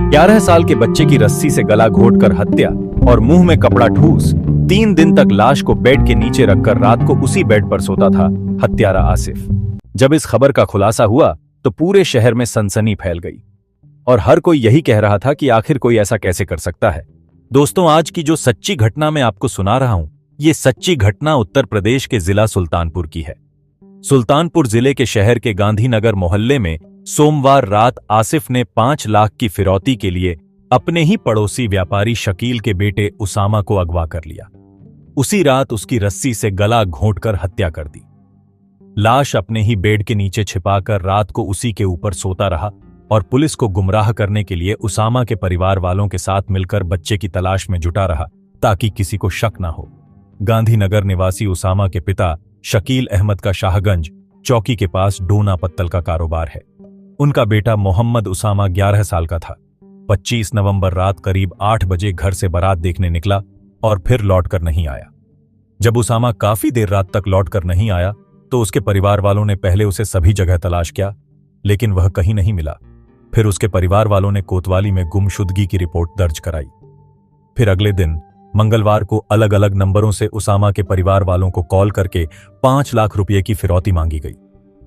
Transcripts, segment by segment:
11 साल के बच्चे की रस्सी से गला घोंटकर हत्या और मुंह में कपड़ा ठूस 3 दिन तक लाश को बेड के नीचे रखकर रात को उसी बेड पर सोता था हत्यारा आसिफ। जब इस खबर का खुलासा हुआ तो पूरे शहर में सनसनी फैल गई और हर कोई यही कह रहा था कि आखिर कोई ऐसा कैसे कर सकता है। दोस्तों, आज की जो सच्ची घटना मैं आपको सुना रहा हूं, ये सच्ची घटना उत्तर प्रदेश के जिला सुल्तानपुर की है। सुल्तानपुर जिले के शहर के गांधीनगर मोहल्ले में सोमवार रात आसिफ ने 5 लाख की फिरौती के लिए अपने ही पड़ोसी व्यापारी शकील के बेटे उसामा को अगवा कर लिया। उसी रात उसकी रस्सी से गला घोंटकर हत्या कर दी। लाश अपने ही बेड के नीचे छिपाकर रात को उसी के ऊपर सोता रहा और पुलिस को गुमराह करने के लिए उसामा के परिवार वालों के साथ मिलकर बच्चे की तलाश में जुटा रहा ताकि किसी को शक न हो। गांधीनगर निवासी उसामा के पिता शकील अहमद का शाहगंज चौकी के पास डोना पत्तल का कारोबार है। उनका बेटा मोहम्मद उसामा 11 साल का था। 25 नवंबर रात करीब 8 बजे घर से बारात देखने निकला और फिर लौटकर नहीं आया। जब उसामा काफी देर रात तक लौटकर नहीं आया तो उसके परिवार वालों ने पहले उसे सभी जगह तलाश किया, लेकिन वह कहीं नहीं मिला। फिर उसके परिवार वालों ने कोतवाली में गुमशुदगी की रिपोर्ट दर्ज कराई। फिर अगले दिन मंगलवार को अलग अलग नंबरों से उसामा के परिवार वालों को कॉल करके 5 लाख रुपए की फिरौती मांगी गई।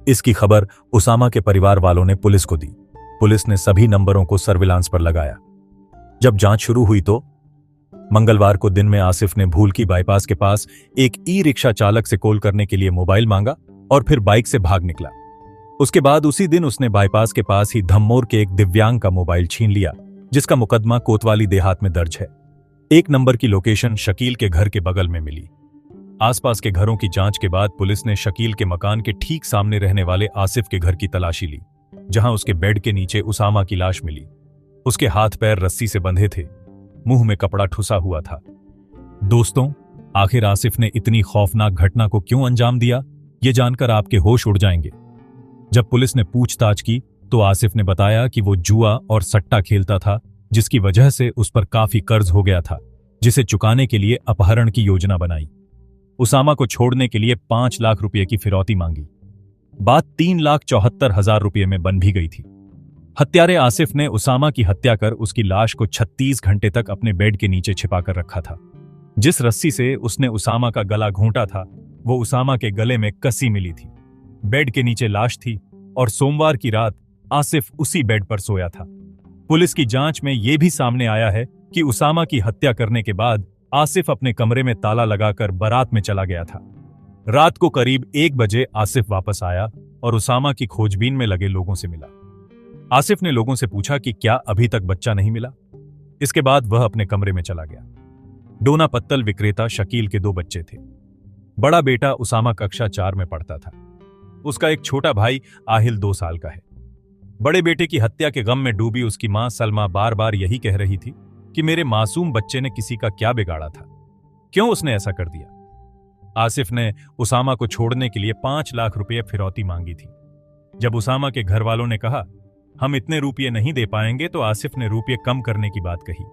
इसकी खबर उसामा के परिवार वालों ने पुलिस को दी। पुलिस ने सभी नंबरों को सर्विलांस पर लगाया। जब जांच शुरू हुई तो मंगलवार को दिन में आसिफ ने भूल की बाईपास के पास एक ई रिक्शा चालक से कॉल करने के लिए मोबाइल मांगा और फिर बाइक से भाग निकला। उसके बाद उसी दिन उसने बाईपास के पास ही धम्मोर के एक दिव्यांग का मोबाइल छीन लिया, जिसका मुकदमा कोतवाली देहात में दर्ज है। एक नंबर की लोकेशन शकील के घर के बगल में मिली। आसपास के घरों की जांच के बाद पुलिस ने शकील के मकान के ठीक सामने रहने वाले आसिफ के घर की तलाशी ली, जहां उसके बेड के नीचे उसामा की लाश मिली। उसके हाथ पैर रस्सी से बंधे थे, मुंह में कपड़ा ठुसा हुआ था। दोस्तों, आखिर आसिफ ने इतनी खौफनाक घटना को क्यों अंजाम दिया, ये जानकर आपके होश उड़ जाएंगे। जब पुलिस ने पूछताछ की तो आसिफ ने बताया कि वो जुआ और सट्टा खेलता था, जिसकी वजह से उस पर काफी कर्ज हो गया था, जिसे चुकाने के लिए अपहरण की योजना बनाई। उसामा को छोड़ने के लिए 5 लाख रुपए की फिरौती मांगी। बात 3,74,000 रुपए में बन भी गई थी। हत्यारे आसिफ ने उसामा की हत्या कर उसकी लाश को 36 घंटे तक अपने बेड के नीचे छिपाकर रखा था। जिस रस्सी से उसने उसामा का गला घोंटा था, वो उसामा के गले में कसी मिली थी। बेड के नीचे लाश थी और सोमवार की रात आसिफ उसी बेड पर सोया था। पुलिस की जांच में यह भी सामने आया है कि उसामा की हत्या करने के बाद आसिफ अपने कमरे में ताला लगाकर बारात में चला गया था। रात को करीब 1 बजे आसिफ वापस आया और उसामा की खोजबीन में लगे लोगों से मिला। आसिफ ने लोगों से पूछा कि क्या अभी तक बच्चा नहीं मिला। इसके बाद वह अपने कमरे में चला गया। डोना पत्तल विक्रेता शकील के 2 बच्चे थे। बड़ा बेटा उसामा कक्षा 4 में पढ़ता था। उसका एक छोटा भाई आहिल 2 साल का है। बड़े बेटे की हत्या के गम में डूबी उसकी मां सलमा बार बार यही कह रही थी कि मेरे मासूम बच्चे ने किसी का क्या बिगाड़ा था, क्यों उसने ऐसा कर दिया। आसिफ ने उसामा को छोड़ने के लिए 5 लाख रुपए फिरौती मांगी थी। जब उसामा के घर वालों ने कहा हम इतने रुपये नहीं दे पाएंगे तो आसिफ ने रुपये कम करने की बात कही।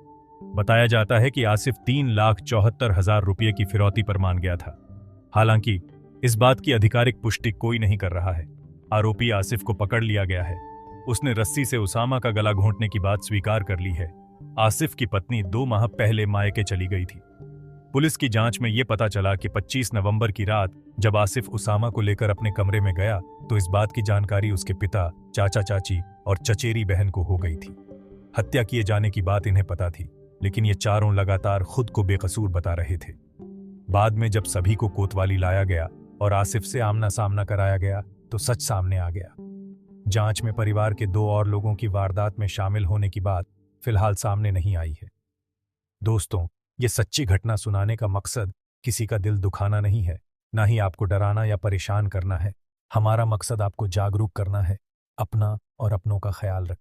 बताया जाता है कि आसिफ 3,74,000 रुपये की फिरौती पर मान गया था। हालांकि इस बात की आधिकारिक पुष्टि कोई नहीं कर रहा है। आरोपी आसिफ को पकड़ लिया गया है। उसने रस्सी से उसामा का गला घोंटने की बात स्वीकार कर ली है। आसिफ की पत्नी 2 माह पहले मायके चली गई थी। पुलिस की जांच में यह पता चला कि 25 नवंबर की रात जब आसिफ उसामा को लेकर अपने कमरे में गया तो इस बात की जानकारी उसके पिता, चाचा चाची और चचेरी बहन को हो गई थी। हत्या किए जाने की बात इन्हें पता थी, लेकिन ये चारों लगातार खुद को बेकसूर बता रहे थे। बाद में जब सभी को कोतवाली लाया गया और आसिफ से आमना सामना कराया गया तो सच सामने आ गया। जांच में परिवार के 2 और लोगों की वारदात में शामिल होने की बात फिलहाल सामने नहीं आई है। दोस्तों, ये सच्ची घटना सुनाने का मकसद किसी का दिल दुखाना नहीं है, ना ही आपको डराना या परेशान करना है। हमारा मकसद आपको जागरूक करना है। अपना और अपनों का ख्याल रखें।